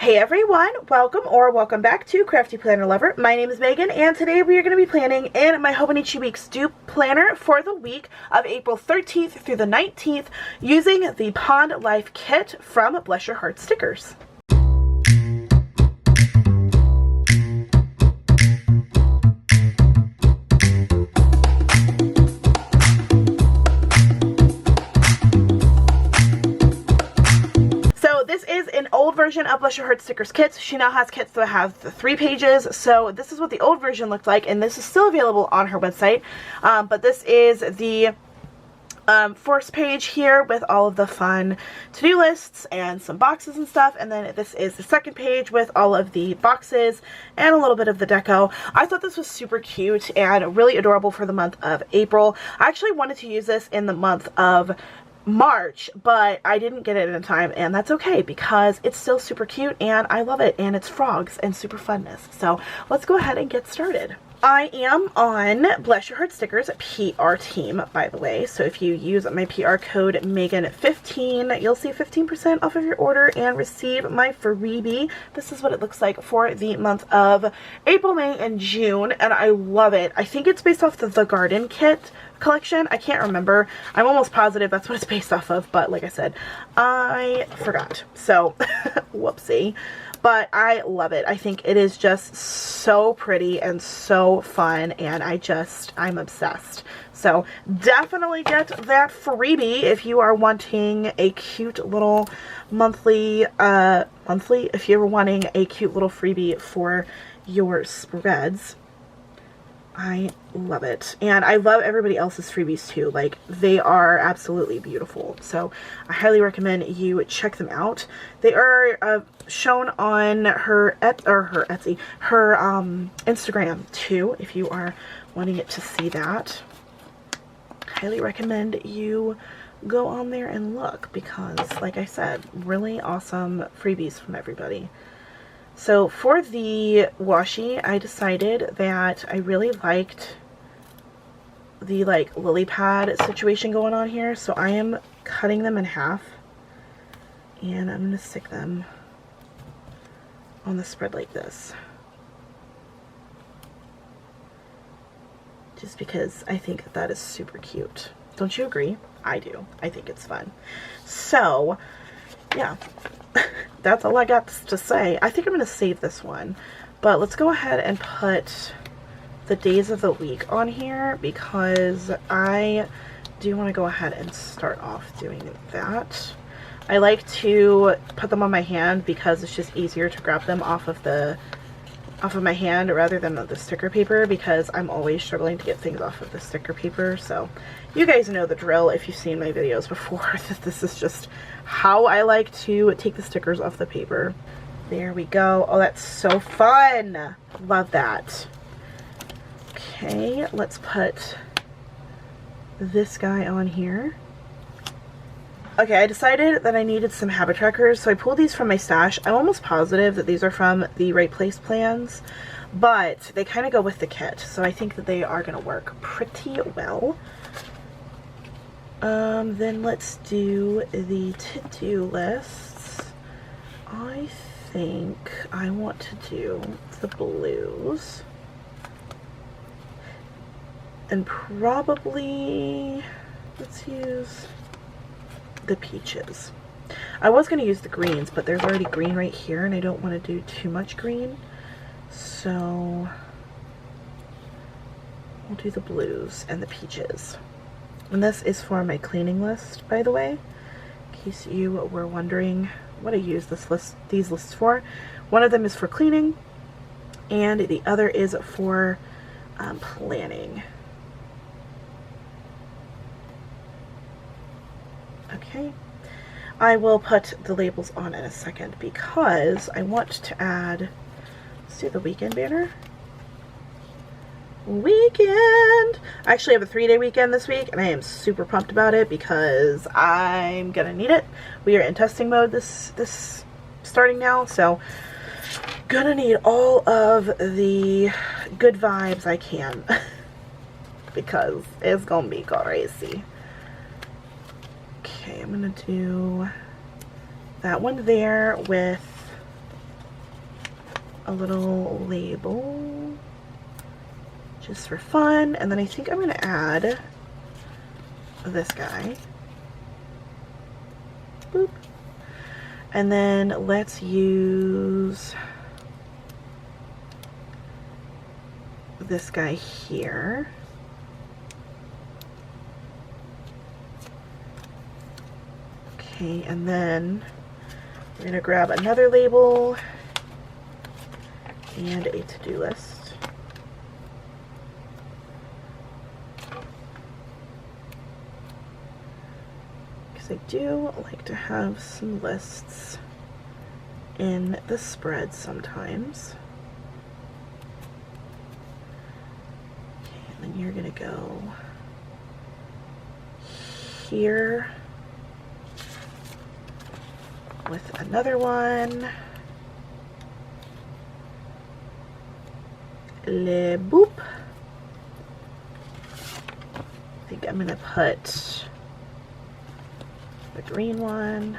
Hey everyone, welcome back to Crafty Planner Lover. My name is Megan and today we are going to be planning in my Hobonichi Weeks dupe planner for the week of April 13th through the 19th using the Pond Life kit from BlessUrHeartStickers. This is an old version of BlessUrHeartStickers kits. She now has kits that have the 3 pages, so this is what the old version looked like, and this is still available on her website. But this is the first page here with all of the fun to-do lists and some boxes and stuff, and then this is the second page with all of the boxes and a little bit of the deco. I thought this was super cute and really adorable for the month of April. I actually wanted to use this in the month of March, but I didn't get it in time, and that's okay because it's still super cute and I love it, and it's frogs and super funness. So let's go ahead and get started. I am on BlessUrHeartStickers PR team, by the way, so if you use my PR code Megan15, you'll see 15% off of your order and receive my freebie. This is what it looks like for the month of April, May, and June, and I love it. I think it's based off the Garden Kit collection. I can't remember. I'm almost positive that's what it's based off of, but like I said, I forgot. So, whoopsie. But I love it. I think it is just so pretty and so fun, and I'm obsessed. So definitely get that freebie if you are wanting a cute little if you're wanting a cute little freebie for your spreads. I love it, and I love everybody else's freebies too. Like, they are absolutely beautiful, so I highly recommend you check them out. They are shown on her Instagram too, if you are wanting it to see that. Highly recommend you go on there and look because, like I said, really awesome freebies from everybody. So for the washi, I decided that I really liked the lily pad situation going on here, so I am cutting them in half and I'm going to stick them on the spread like this, just because I think that is super cute. Don't you agree? I do. I think it's fun. So yeah, that's all I got to say. I think I'm going to save this one, but let's go ahead and put the days of the week on here because I do want to go ahead and start off doing that. I like to put them on my hand because it's just easier to grab them off of my hand rather than the sticker paper, because I'm always struggling to get things off of the sticker paper. So you guys know the drill if you've seen my videos before. This is just how I like to take the stickers off the paper. There we go. Oh, that's so fun. Love that. Okay, let's put this guy on here. Okay, I decided that I needed some habit trackers, so I pulled these from my stash. I'm almost positive that these are from the Right Place plans, but they kind of go with the kit, so I think that they are going to work pretty well. Then let's do the to-do lists. I think I want to do the blues. And probably, let's use the peaches. I was going to use the greens, but there's already green right here, and I don't want to do too much green. So we'll do the blues and the peaches. And this is for my cleaning list, by the way, in case you were wondering what I use these lists for. One of them is for cleaning, and the other is for planning. Okay, I will put the labels on in a second because I want to add, let's do the weekend banner. Weekend! I actually have a 3-day weekend this week, and I am super pumped about it because I'm gonna need it. We are in testing mode this starting now, so gonna need all of the good vibes I can because it's gonna be crazy. Okay, I'm gonna do that one there with a little label just for fun. And then I think I'm going to add this guy. Boop. And then let's use this guy here. Okay, and then we're going to grab another label and a to-do list. Because I do like to have some lists in the spread sometimes. Okay, and then you're going to go here with another one. Le boop. I think I'm gonna put the green one.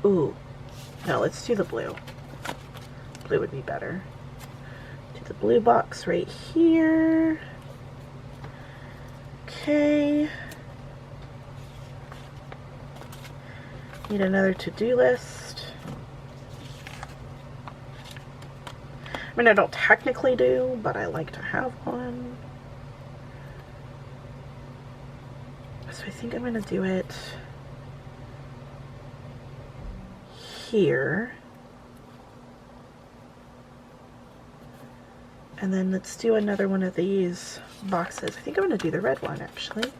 Ooh, no, let's do the blue. Blue would be better. Do the blue box right here. Okay. Need another to-do list. I mean, I don't technically do, but I like to have one. So I think I'm going to do it here. And then let's do another one of these boxes. I think I'm going to do the red one, actually.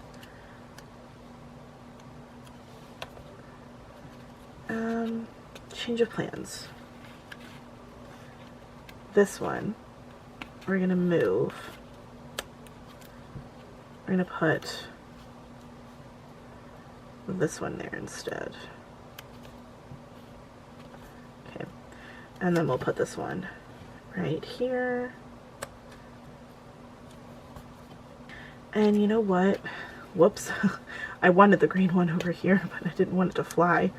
Change of plans. This one, we're going to move. We're going to put this one there instead. Okay. And then we'll put this one right here. And you know what? Whoops. I wanted the green one over here, but I didn't want it to fly.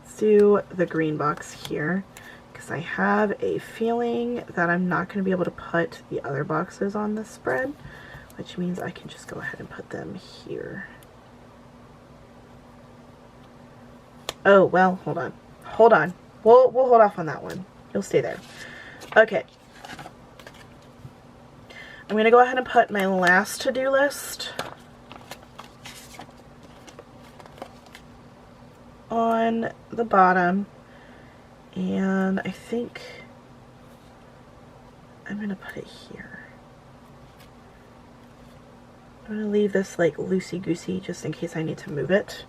Let's do the green box here, because I have a feeling that I'm not going to be able to put the other boxes on this spread, which means I can just go ahead and put them here. Oh, well, hold on. Hold on. We'll hold off on that one. You'll stay there. Okay. I'm going to go ahead and put my last to-do list on the bottom, and I think I'm going to put it here. I'm going to leave this like loosey-goosey just in case I need to move it,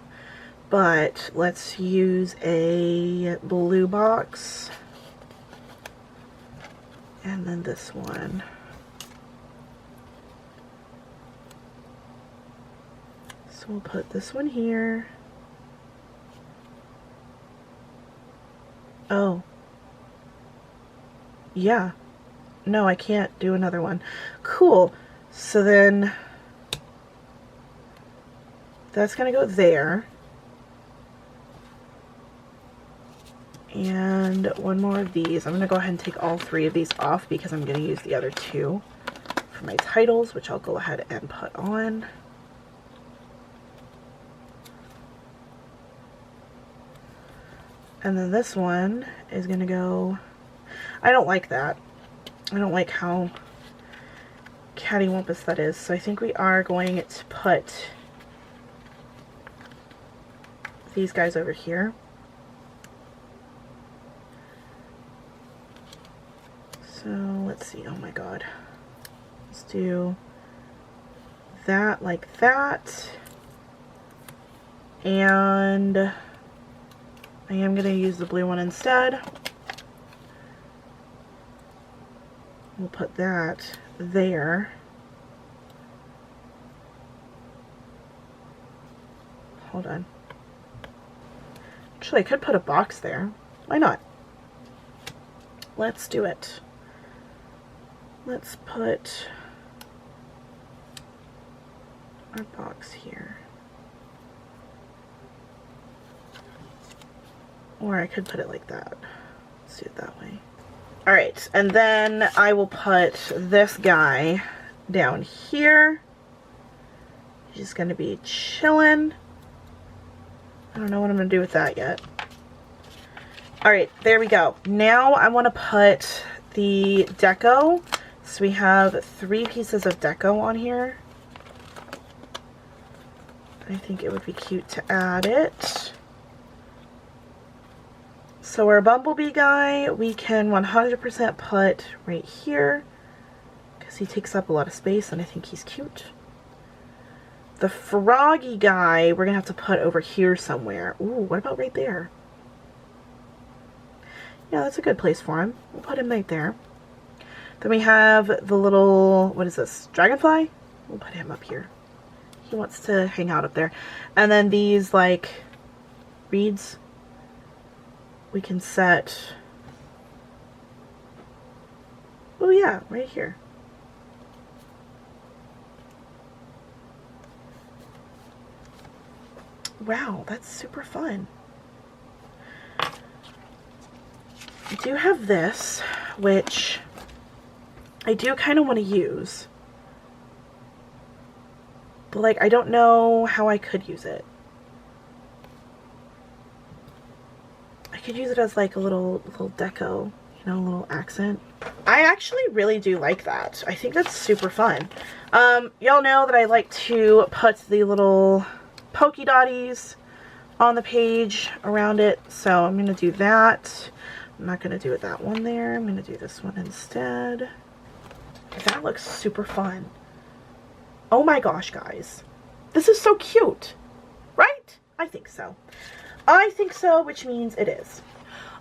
but let's use a blue box and then this one. So we'll put this one here. Oh. Yeah. No, I can't do another one. Cool. So then that's going to go there. And one more of these. I'm going to go ahead and take all three of these off because I'm going to use the other two for my titles, which I'll go ahead and put on. And then this one is going to go, I don't like that. I don't like how cattywampus that is. So I think we are going to put these guys over here. So let's see, oh my god. Let's do that like that. And I am going to use the blue one instead. We'll put that there. Hold on. Actually, I could put a box there. Why not? Let's do it. Let's put our box here. Or I could put it like that. Let's do it that way. Alright, and then I will put this guy down here. He's going to be chilling. I don't know what I'm going to do with that yet. Alright, there we go. Now I want to put the deco. So we have 3 pieces of deco on here. I think it would be cute to add it. So our bumblebee guy, we can 100% put right here because he takes up a lot of space and I think he's cute. The froggy guy, we're going to have to put over here somewhere. Ooh, what about right there? Yeah, that's a good place for him. We'll put him right there. Then we have the little, what is this, dragonfly? We'll put him up here. He wants to hang out up there. And then these, like, reeds, we can set, oh yeah, right here. Wow, that's super fun. I do have this, which I do kind of want to use. But, like, I don't know how I could use it. I could use it as, like, a little deco, you know, a little accent. I actually really do like that. I think that's super fun. Y'all know that I like to put the little polka dotties on the page around it, so I'm going to do that. I'm not going to do it that one there. I'm going to do this one instead. That looks super fun. Oh my gosh, guys. This is so cute, right? I think so. I think so, which means it is.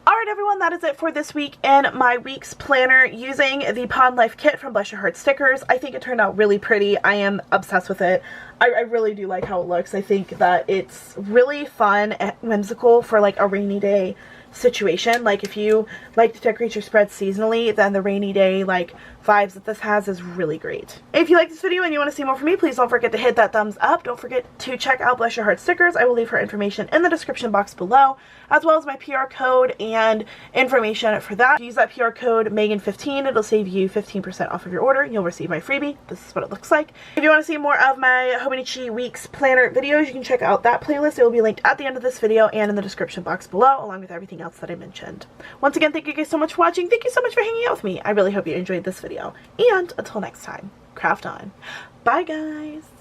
Alright everyone, that is it for this week in my week's planner using the Pond Life kit from BlessUrHeartStickers. I think it turned out really pretty. I am obsessed with it. I really do like how it looks. I think that it's really fun and whimsical for like a rainy day situation. Like if you like to decorate your spread seasonally, then the rainy day like vibes that this has is really great. If you like this video and you want to see more from me, please don't forget to hit that thumbs up. Don't forget to check out BlessUrHeartStickers. I will leave her information in the description box below, as well as my PR code and information for that. Use that PR code Megan15. It'll save you 15% off of your order. You'll receive my freebie. This is what it looks like. If you want to see more of my Hobonichi Weeks planner videos, you can check out that playlist. It will be linked at the end of this video and in the description box below, along with everything else that I mentioned. Once again, thank you guys so much for watching. Thank you so much for hanging out with me. I really hope you enjoyed this video. And until next time, craft on. Bye guys!